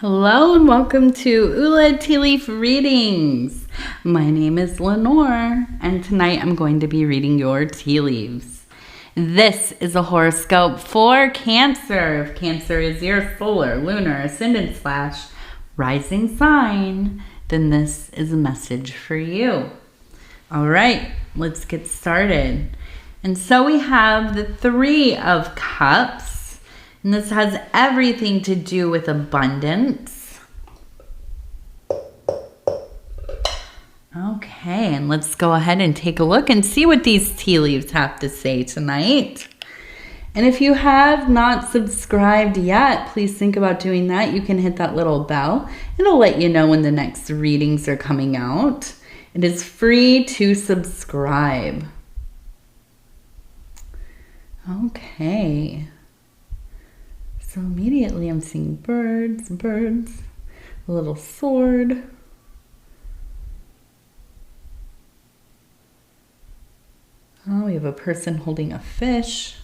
Hello and welcome to Ula Tea Leaf Readings. My name is Lenor and tonight I'm going to be reading your tea leaves. This is a horoscope for Cancer. If Cancer is your solar, lunar, ascendant / rising sign, then this is a message for you. All right, let's get started. And so we have the Three of Cups. And this has everything to do with abundance. Okay, and let's go ahead and take a look and see what these tea leaves have to say tonight. And if you have not subscribed yet, please think about doing that. You can hit that little bell. It'll let you know when the next readings are coming out. It is free to subscribe. Okay. So immediately I'm seeing birds, a little sword. Oh, we have a person holding a fish.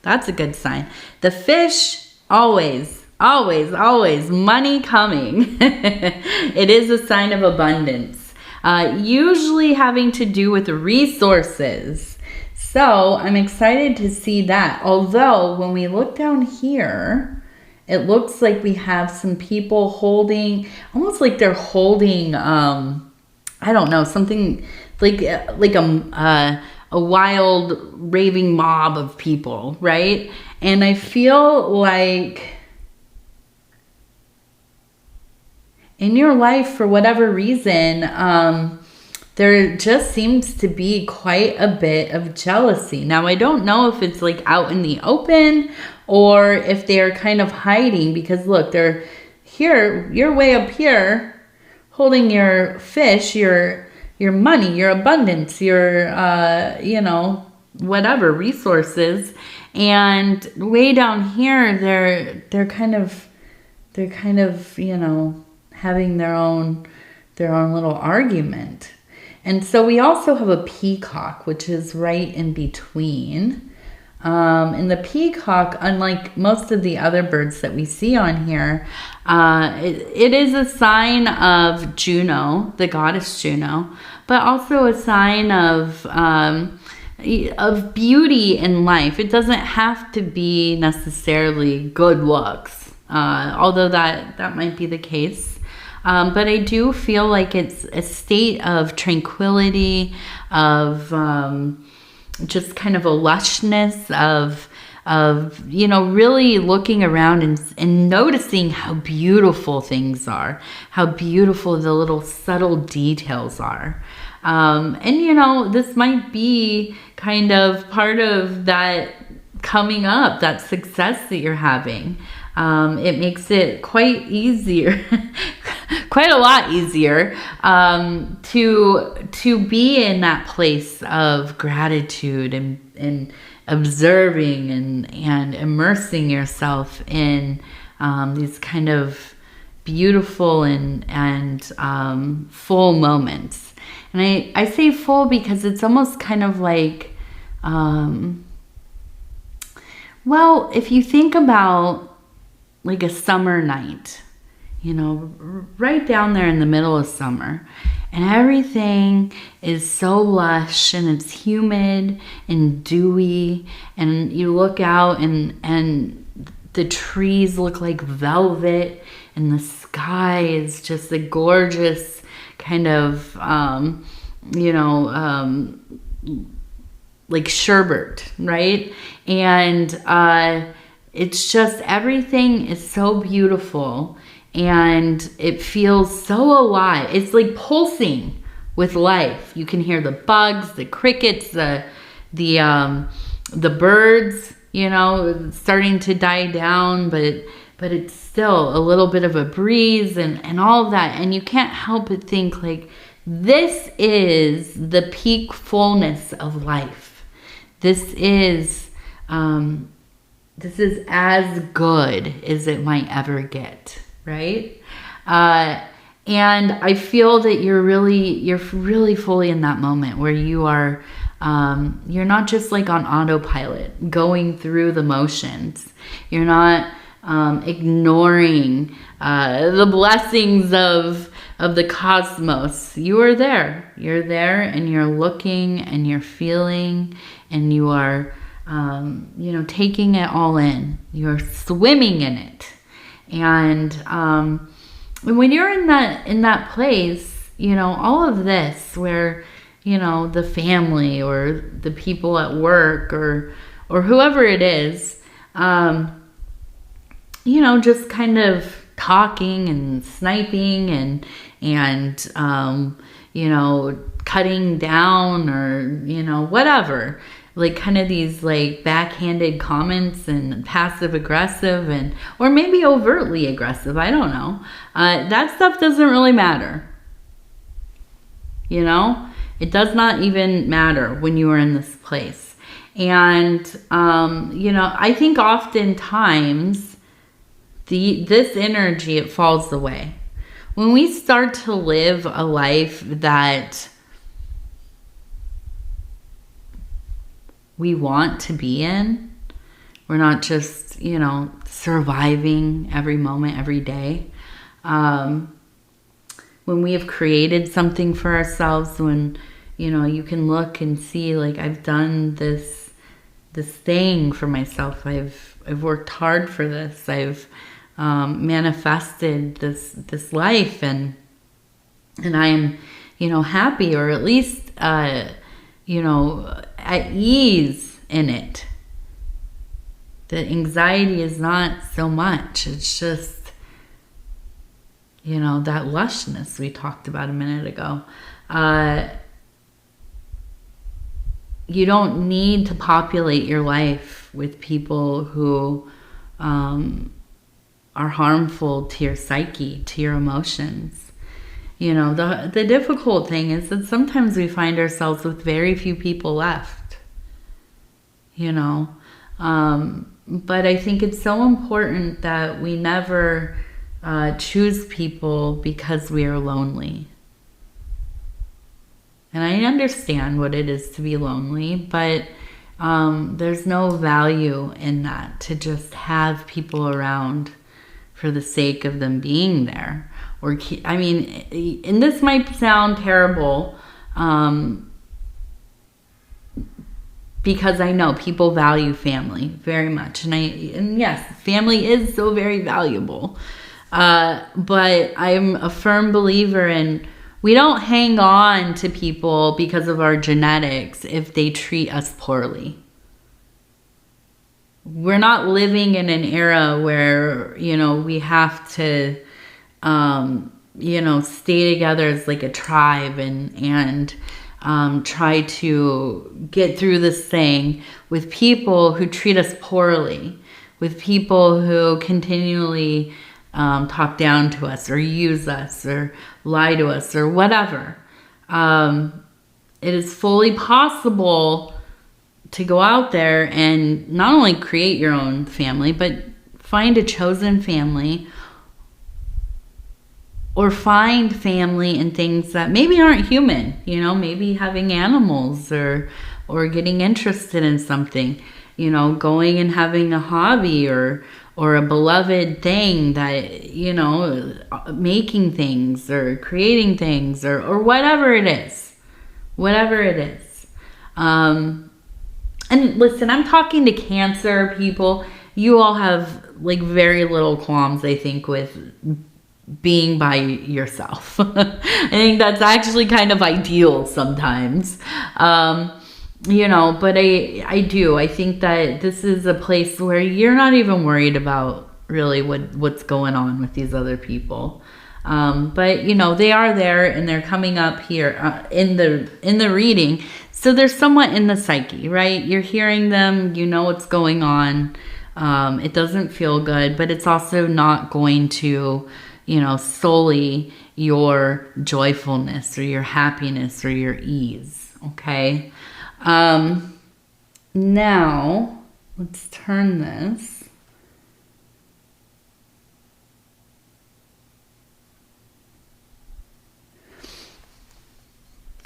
That's a good sign. The fish, always, money coming. It is a sign of abundance. Usually having to do with resources. So I'm excited to see that. Although when we look down here, it looks like we have some people holding, almost like they're holding, I don't know, something like a wild raving mob of people, right? And I feel like in your life, for whatever reason, there just seems to be quite a bit of jealousy. Now, I don't know if it's like out in the open or if they're kind of hiding, because look, they're here, you're way up here holding your fish, your money, your abundance, your, whatever resources. And way down here, they're kind of, having their own little argument. And so we also have a peacock, which is right in between. And the peacock, unlike most of the other birds that we see on here, it is a sign of Juno, the goddess Juno, but also a sign of beauty in life. It doesn't have to be necessarily good looks, although that might be the case. But I do feel like it's a state of tranquility, of just kind of a lushness, of really looking around and noticing how beautiful things are, how beautiful the little subtle details are. And this might be kind of part of that coming up, that success that you're having. It makes it quite a lot easier to be in that place of gratitude and observing and immersing yourself in these kind of beautiful and full moments. And I say full because it's almost kind of like, if you think about like a summer night, right down there in the middle of summer, and everything is so lush and it's humid and dewy, and you look out and the trees look like velvet, and the sky is just a gorgeous kind of, like sherbet, right? And it's just, everything is so beautiful and it feels so alive. It's like pulsing with life. You can hear the bugs, the crickets, the birds, starting to die down, but it's still a little bit of a breeze and all of that. And you can't help but think like, this is the peak fullness of life. This is as good as it might ever get, right? And I feel that you're really fully in that moment where you are, you're not just like on autopilot going through the motions. You're not ignoring the blessings of the cosmos. You are there. You're there, and you're looking, and you're feeling, and you are, taking it all in. You're swimming in it. And when you're in that place, all of this where, the family or the people at work or whoever it is, just kind of talking and sniping and cutting down or, whatever. Like kind of these like backhanded comments and passive aggressive or maybe overtly aggressive. I don't know. That stuff doesn't really matter. It does not even matter when you are in this place. And, I think oftentimes this energy, it falls away. When we start to live a life that we want to be in, we're not just, surviving every moment, every day. When we have created something for ourselves, when, you can look and see, like, I've done this thing for myself. I've worked hard for this. I've manifested this life, and I am, happy, or at least, at ease in it. The anxiety is not so much. It's just, that lushness we talked about a minute ago. You don't need to populate your life with people who are harmful to your psyche, to your emotions. The difficult thing is that sometimes we find ourselves with very few people left. But I think it's so important that we never choose people because we are lonely. And I understand what it is to be lonely, but there's no value in that, to just have people around for the sake of them being there. And this might sound terrible, because I know people value family very much. And yes, family is so very valuable. But I'm a firm believer in, we don't hang on to people because of our genetics if they treat us poorly. We're not living in an era where, we have to, stay together as like a tribe and try to get through this thing with people who treat us poorly, with people who continually talk down to us or use us or lie to us or whatever. It is fully possible to go out there and not only create your own family, but find a chosen family, or find family in things that maybe aren't human, maybe having animals or getting interested in something, going and having a hobby or a beloved thing that, making things or creating things or whatever it is. And listen, I'm talking to Cancer people. You all have like very little qualms, I think, with being by yourself. I think that's actually kind of ideal sometimes. But I think that this is a place where you're not even worried about really what's going on with these other people. But they are there, and they're coming up here in the reading. So they're somewhat in the psyche, right? You're hearing them, what's going on. It doesn't feel good, but it's also not going to, sully your joyfulness or your happiness or your ease. Okay. Now let's turn this.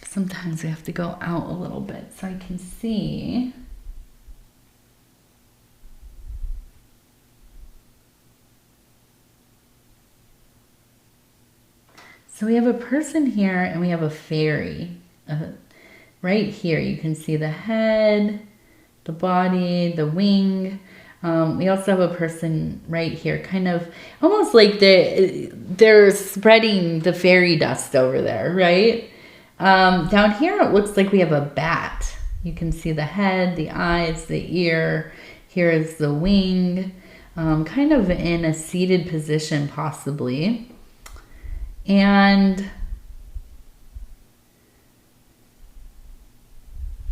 Sometimes we have to go out a little bit so I can see. So we have a person here and we have a fairy. Right here, you can see the head, the body, the wing. We also have a person right here, kind of almost like they're spreading the fairy dust over there, right? Down here, it looks like we have a bat. You can see the head, the eyes, the ear. Here is the wing, kind of in a seated position, possibly. And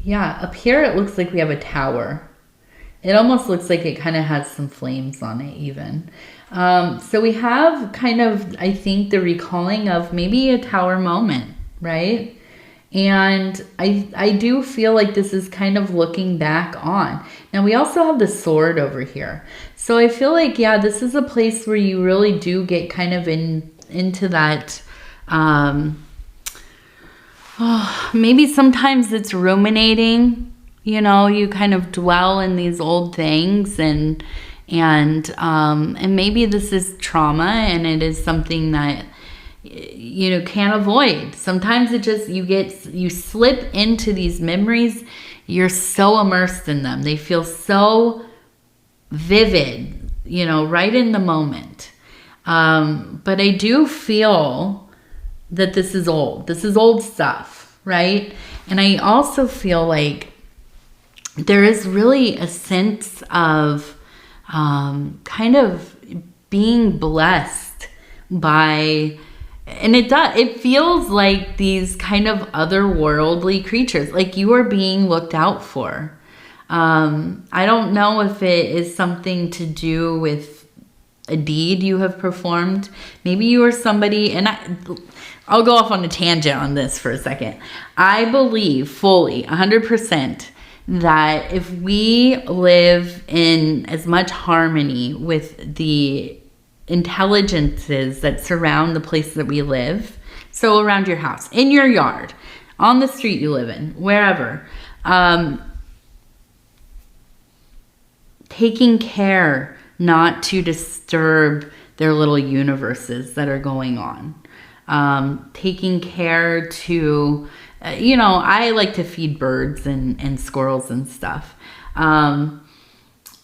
yeah, up here, it looks like we have a tower. It almost looks like it kind of has some flames on it even. So we have kind of, I think, the recalling of maybe a tower moment, right? And I do feel like this is kind of looking back on. Now we also have the sword over here. So I feel like, yeah, this is a place where you really do get kind of into that, maybe sometimes it's ruminating, you know, you kind of dwell in these old things and maybe this is trauma and it is something that, you know, can't avoid. Sometimes it just, you slip into these memories. You're so immersed in them. They feel so vivid, you know, right in the moment. But I do feel that this is old. This is old stuff, right? And I also feel like there is really a sense of kind of being blessed by, and it feels like these kind of otherworldly creatures, like you are being looked out for. I don't know if it is something to do with a deed you have performed. Maybe you are somebody, and I'll go off on a tangent on this for a second. I believe fully, 100%, that if we live in as much harmony with the intelligences that surround the place that we live, so around your house, in your yard, on the street you live in, wherever, taking care not to disturb their little universes that are going on, taking care to, you know, I like to feed birds and squirrels and stuff.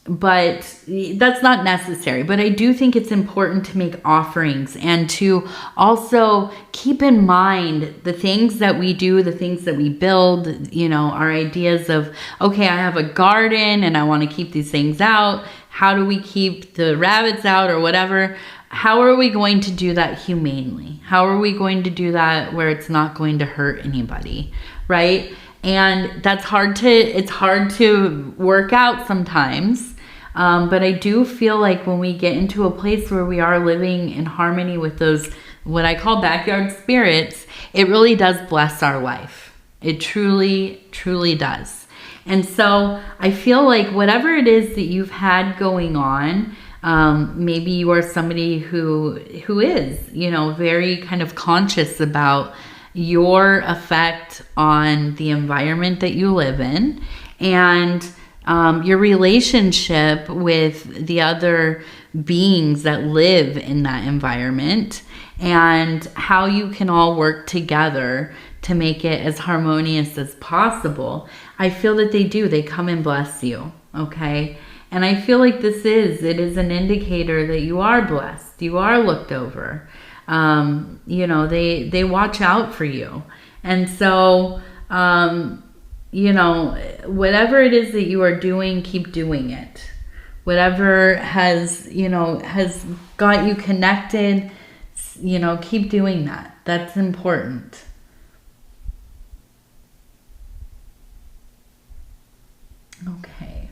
But that's not necessary. But I do think it's important to make offerings and to also keep in mind the things that we do, the things that we build, you know, our ideas of, okay, I have a garden and I want to keep these things out. How do we keep the rabbits out or whatever? How are we going to do that humanely? How are we going to do that where it's not going to hurt anybody, right? And that's it's hard to work out sometimes. But I do feel like when we get into a place where we are living in harmony with those, what I call backyard spirits, it really does bless our life. It truly, truly does. And so I feel like whatever it is that you've had going on, maybe you are somebody who is, you know, very kind of conscious about your effect on the environment that you live in and your relationship with the other beings that live in that environment and how you can all work together to make it as harmonious as possible. I feel that they do. They come and bless you, okay? And I feel like it is an indicator that you are blessed. You are looked over. You know, they watch out for you. And so, you know, whatever it is that you are doing, keep doing it. Whatever has got you connected, you know, keep doing that. That's important. Okay.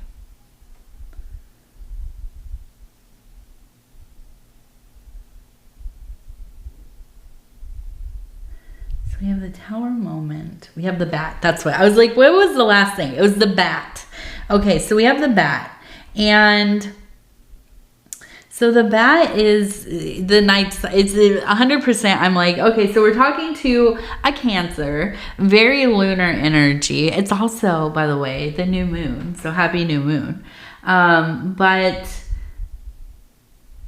So we have the tower moment. We have the bat. That's what I was like. What was the last thing? It was the bat. Okay, so we have the bat. And so the bat is the night. It's 100%. I'm like, okay, so we're talking to a Cancer, very lunar energy. It's also, by the way, the new moon. So happy new moon. But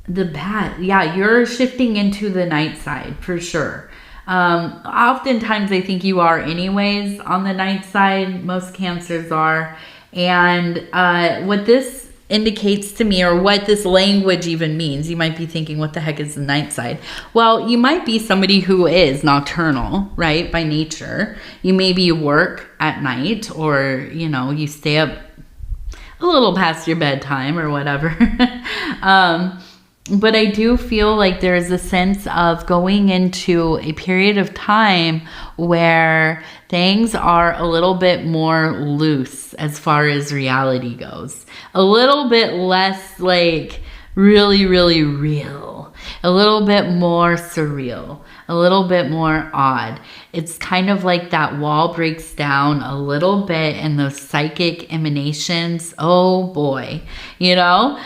the bat, yeah, you're shifting into the night side for sure. Oftentimes I think you are anyways on the night side. Most Cancers are. And what this indicates to me, or what this language even means, you might be thinking, what the heck is the night side? Well, you might be somebody who is nocturnal, right, by nature. You maybe work at night, or, you know, you stay up a little past your bedtime or whatever. But I do feel like there's a sense of going into a period of time where things are a little bit more loose as far as reality goes. A little bit less like really, really real. A little bit more surreal. A little bit more odd. It's kind of like that wall breaks down a little bit and those psychic emanations, oh boy, you know,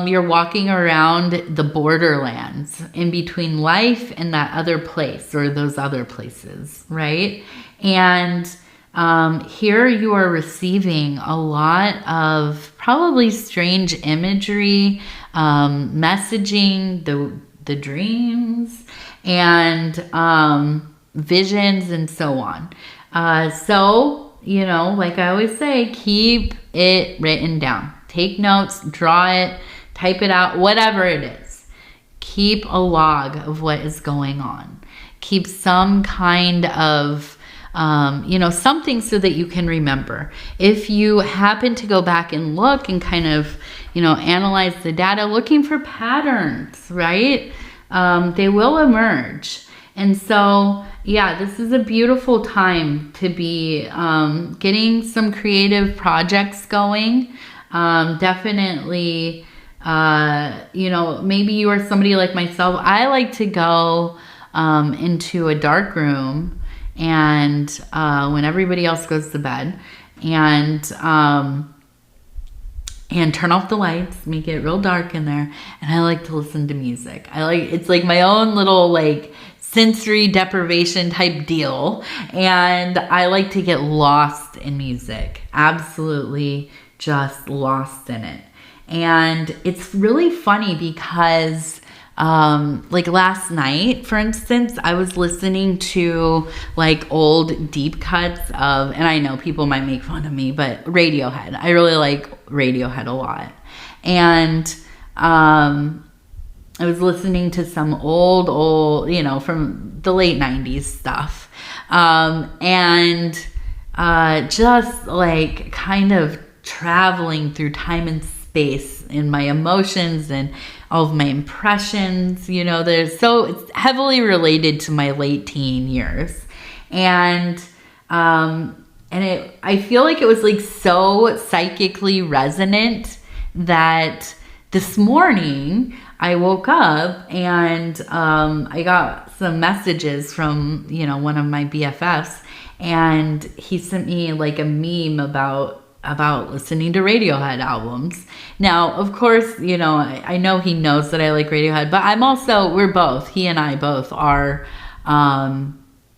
you're walking around the borderlands in between life and that other place, or those other places, right? And here you are receiving a lot of probably strange imagery, messaging, the dreams, and visions, and so on. So, you know, like I always say, keep it written down. Take notes, draw it, type it out, whatever it is. Keep a log of what is going on. Keep some kind of, you know, something so that you can remember. If you happen to go back and look and kind of, you know, analyze the data, looking for patterns, right? They will emerge. And so, yeah, this is a beautiful time to be getting some creative projects going. Definitely, you know, maybe you are somebody like myself. I like to go into a dark room, and when everybody else goes to bed, and turn off the lights, make it real dark in there. And I like to listen to music. It's like my own little like sensory deprivation type deal. And I like to get lost in music. Absolutely just lost in it. And it's really funny because like last night, for instance, I was listening to like old deep cuts of, and I know people might make fun of me, but Radiohead. I really like Radiohead a lot. And I was listening to some old, you know, from the late 90s stuff. And just like kind of traveling through time and space in my emotions and all of my impressions, you know, it's heavily related to my late teen years. And I feel like it was like so psychically resonant that this morning I woke up and I got some messages from, you know, one of my BFFs, and he sent me like a meme about listening to Radiohead albums. Now, of course, you know, I know he knows that I like Radiohead, but he and I both are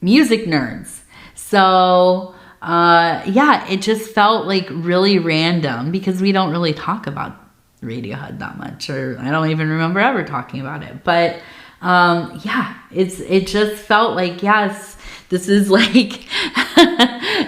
music nerds. So, yeah, it just felt like really random because we don't really talk about Radiohead that much, or I don't even remember ever talking about it. But, yeah, it just felt like, yes, this is like,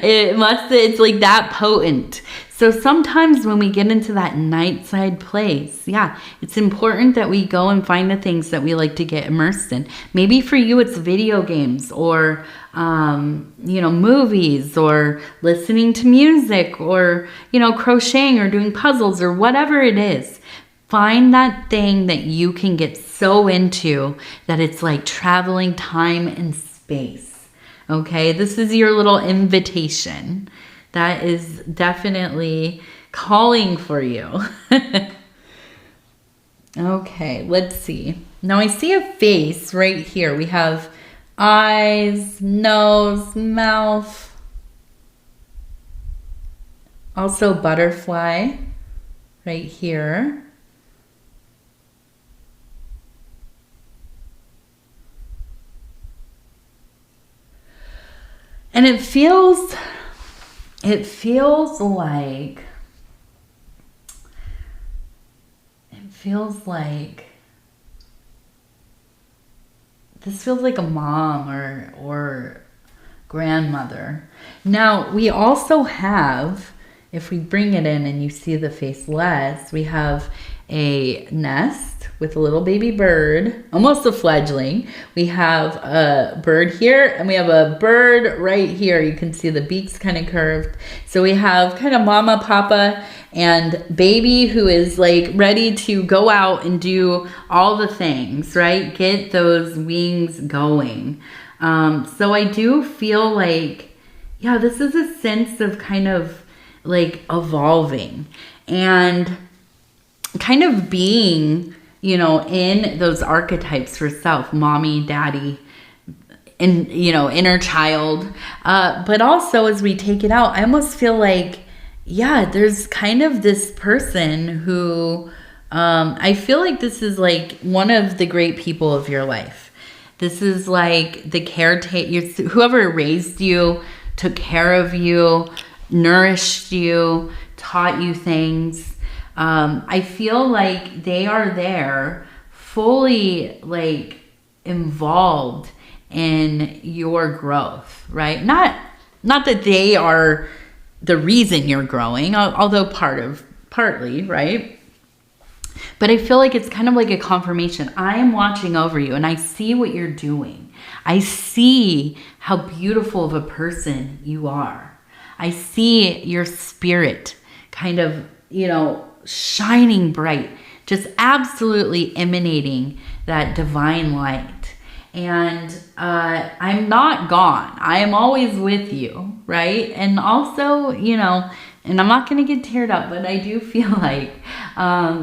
it's like that potent. So sometimes when we get into that night side place, yeah, it's important that we go and find the things that we like to get immersed in. Maybe for you, it's video games, or, you know, movies, or listening to music, or, you know, crocheting, or doing puzzles, or whatever it is. Find that thing that you can get so into that it's like traveling time and space. Okay, this is your little invitation that is definitely calling for you. Okay, let's see. Now I see a face right here. We have eyes, nose, mouth. Also butterfly right here. And it feels like This feels like a mom or grandmother. Now, we also have, if we bring it in and you see the face less, we have a nest with a little baby bird, almost a fledgling. We have a bird here and we have a bird right here. You can see the beak's kind of curved. So we have kind of mama, papa, and baby who is like ready to go out and do all the things, right? Get those wings going. So I do feel like, yeah, this is a sense of kind of like evolving and kind of being, you know, in those archetypes for self, mommy, daddy, and, you know, inner child. But also as we take it out, I almost feel like, yeah, there's kind of this person who, I feel like this is like one of the great people of your life. This is like the caretaker, whoever raised you, took care of you, nourished you, taught you things. I feel like they are there fully like involved in your growth, right? Not that they are the reason you're growing, although partly, right? But I feel like it's kind of like a confirmation. I am watching over you and I see what you're doing. I see how beautiful of a person you are. I see your spirit kind of, you know, shining bright, just absolutely emanating that divine light. And I'm not gone. I am always with you, right? And also, you know, and I'm not going to get teared up, but I do feel like,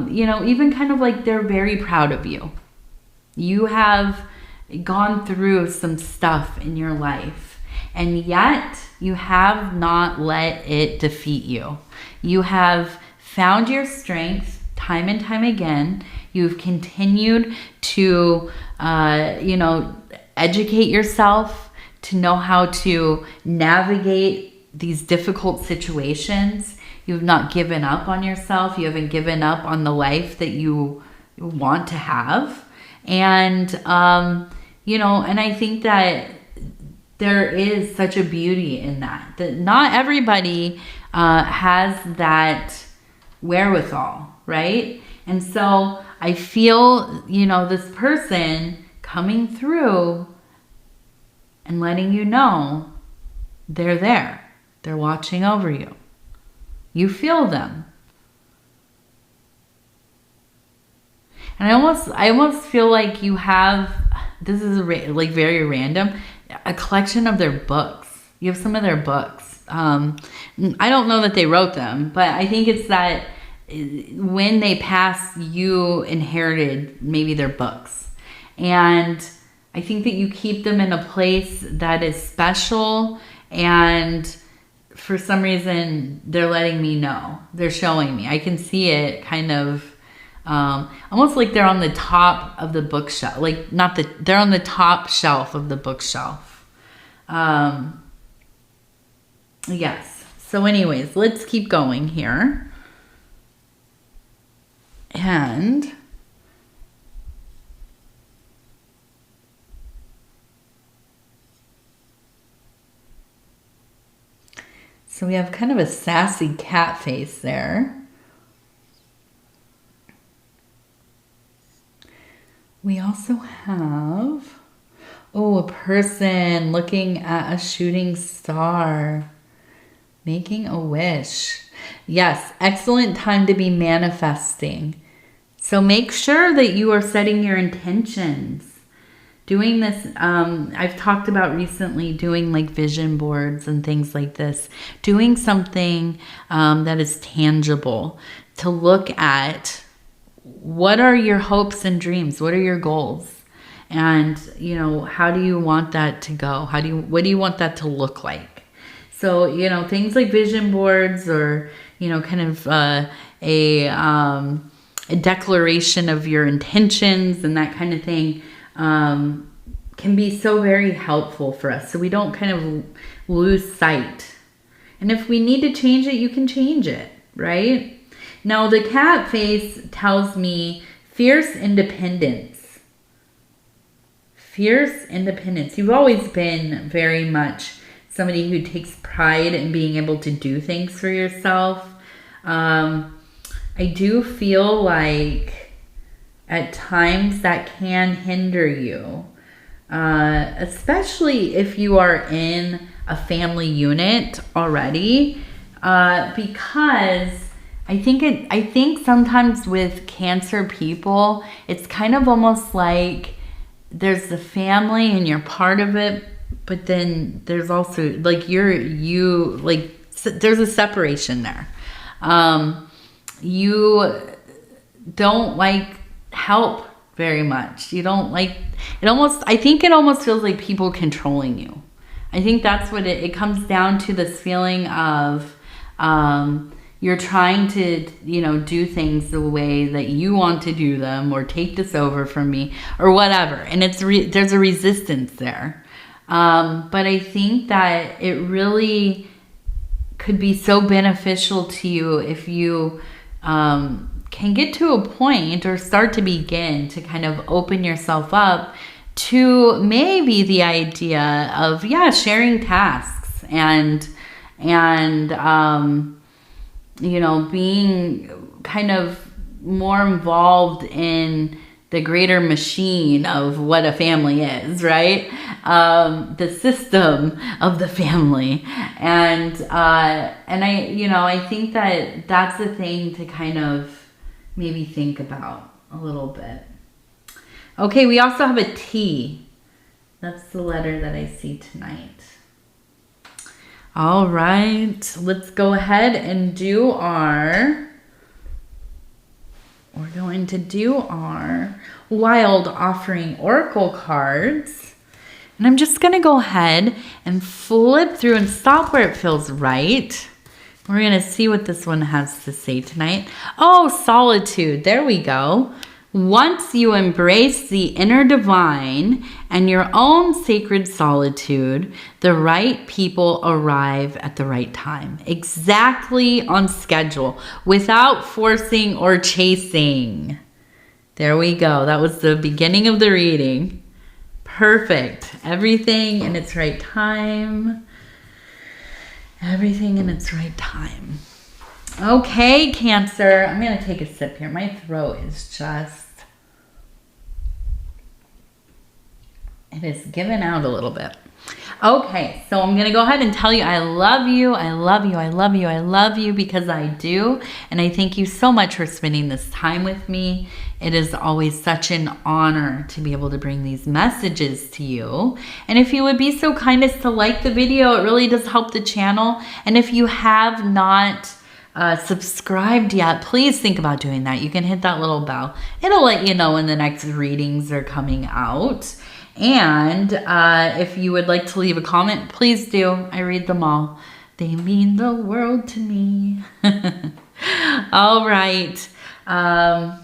you know, even kind of like they're very proud of you. You have gone through some stuff in your life, and yet you have not let it defeat you. You have found your strength time and time again. You've continued to, you know, educate yourself to know how to navigate these difficult situations. You've not given up on yourself. You haven't given up on the life that you want to have. And, you know, and I think that there is such a beauty in that not everybody has that wherewithal, right? And so I feel, you know, this person coming through and letting you know they're there. They're watching over you. You feel them. And I almost feel like you have, this is like very random, a collection of their books. You have some of their books. I don't know that they wrote them, but I think it's that when they passed, you inherited maybe their books. And I think that you keep them in a place that is special, and for some reason they're letting me know. They're showing me. I can see it kind of almost like they're on the top of the bookshelf. Like they're on the top shelf of the bookshelf. Yes. So anyways, let's keep going here. And so we have kind of a sassy cat face there. We also have, a person looking at a shooting star, making a wish. Yes, excellent time to be manifesting. So make sure that you are setting your intentions. Doing this, I've talked about recently doing like vision boards and things like this. Doing something that is tangible to look at. What are your hopes and dreams? What are your goals? And, you know, how do you want that to go? What do you want that to look like? So, you know, things like vision boards or, you know, kind of a declaration of your intentions and that kind of thing can be so very helpful for us. So we don't kind of lose sight. And if we need to change it, you can change it, right? Now, the cat face tells me fierce independence. fierce independence. You've always been very much somebody who takes pride in being able to do things for yourself. I do feel like at times that can hinder you, especially if you are in a family unit already, because I think sometimes with Cancer people, it's kind of almost like there's the family and you're part of it, but then there's also like there's a separation there. You don't like help very much. You don't like it. I think it almost feels like people controlling you. I think that's what it comes down to, this feeling of you're trying to, do things the way that you want to do them, or take this over from me, or whatever. And there's a resistance there. But I think that it really could be so beneficial to you if you can get to a point, or start to begin to kind of open yourself up to maybe the idea of, sharing tasks and being kind of more involved in the greater machine of what a family is, right? The system of the family. And I think that that's the thing to kind of maybe think about a little bit. Okay, we also have a T. That's the letter that I see tonight. All right, let's go ahead and we're going to do our Wild Offering Oracle cards. And I'm just going to go ahead and flip through and stop where it feels right. We're going to see what this one has to say tonight. Oh, Solitude. There we go. Once you embrace the inner divine and your own sacred solitude, the right people arrive at the right time, exactly on schedule, without forcing or chasing. There we go. That was the beginning of the reading. Perfect. Everything in its right time. Everything in its right time. Okay, Cancer. I'm going to take a sip here. My throat is it is giving out a little bit. Okay, so I'm going to go ahead and tell you I love you. I love you. I love you. I love you, because I do. And I thank you so much for spending this time with me. It is always such an honor to be able to bring these messages to you. And if you would be so kind as to like the video, it really does help the channel. And if you have not subscribed yet, please think about doing that. You can hit that little bell. It'll let you know when the next readings are coming out. And if you would like to leave a comment, please do. I read them all. They mean the world to me. All right. Oh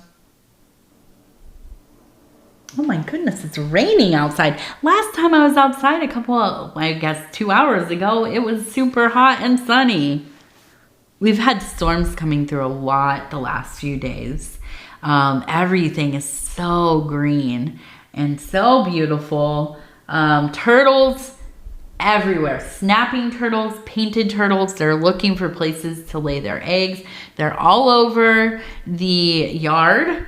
my goodness, it's raining outside. Last time I was outside I guess 2 hours ago, it was super hot and sunny. We've had storms coming through a lot the last few days. Everything is so green and so beautiful. Turtles everywhere. Snapping turtles, painted turtles. They're looking for places to lay their eggs. They're all over the yard.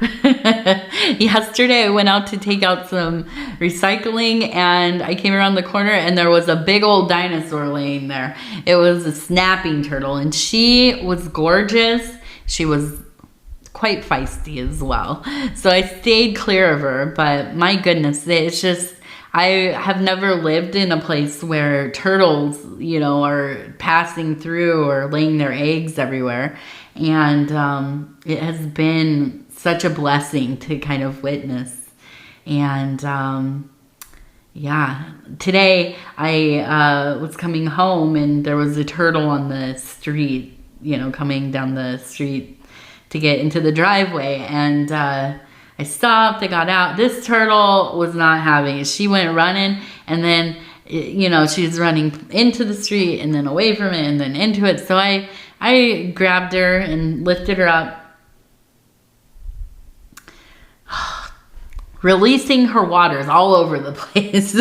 Yesterday I went out to take out some recycling, and I came around the corner and there was a big old dinosaur laying there. It was a snapping turtle, and she was gorgeous. She was quite feisty as well. So I stayed clear of her, but my goodness, it's just, I have never lived in a place where turtles, are passing through or laying their eggs everywhere. And it has been such a blessing to kind of witness. And today I was coming home and there was a turtle on the street, coming down the street to get into the driveway. And I stopped, I got out. This turtle was not having it. She went running, and then, she's running into the street and then away from it and then into it. So I grabbed her and lifted her up. releasing her waters all over the place.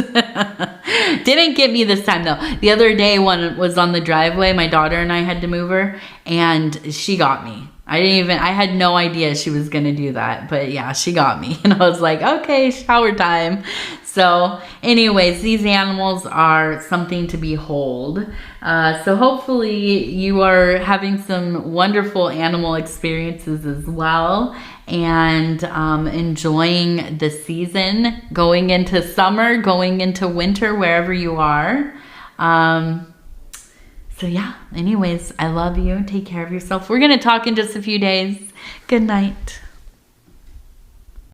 Didn't get me this time though. The other day when it was on the driveway, my daughter and I had to move her, and she got me. I had no idea she was gonna do that, but yeah, she got me. And I was like, okay, shower time. So anyways, these animals are something to behold. So hopefully you are having some wonderful animal experiences as well, and enjoying the season, going into summer, going into winter, wherever you are. So yeah, anyways, I love you. Take care of yourself. We're going to talk in just a few days. Good night.